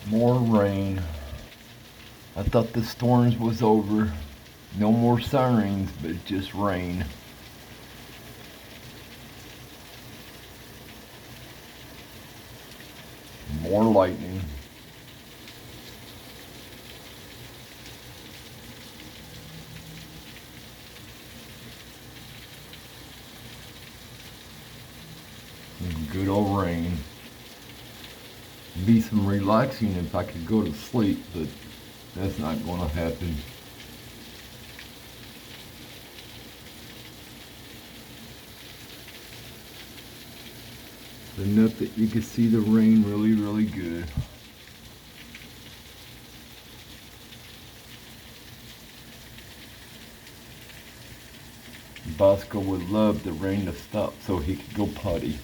More rain. I thought the storms was over. No more sirens, but just rain. More lightning. Good old rain. Be some relaxing if I could go to sleep, but that's not going to happen. Enough that you can see the rain really, really good. Bosco would love the rain to stop so he could go potty.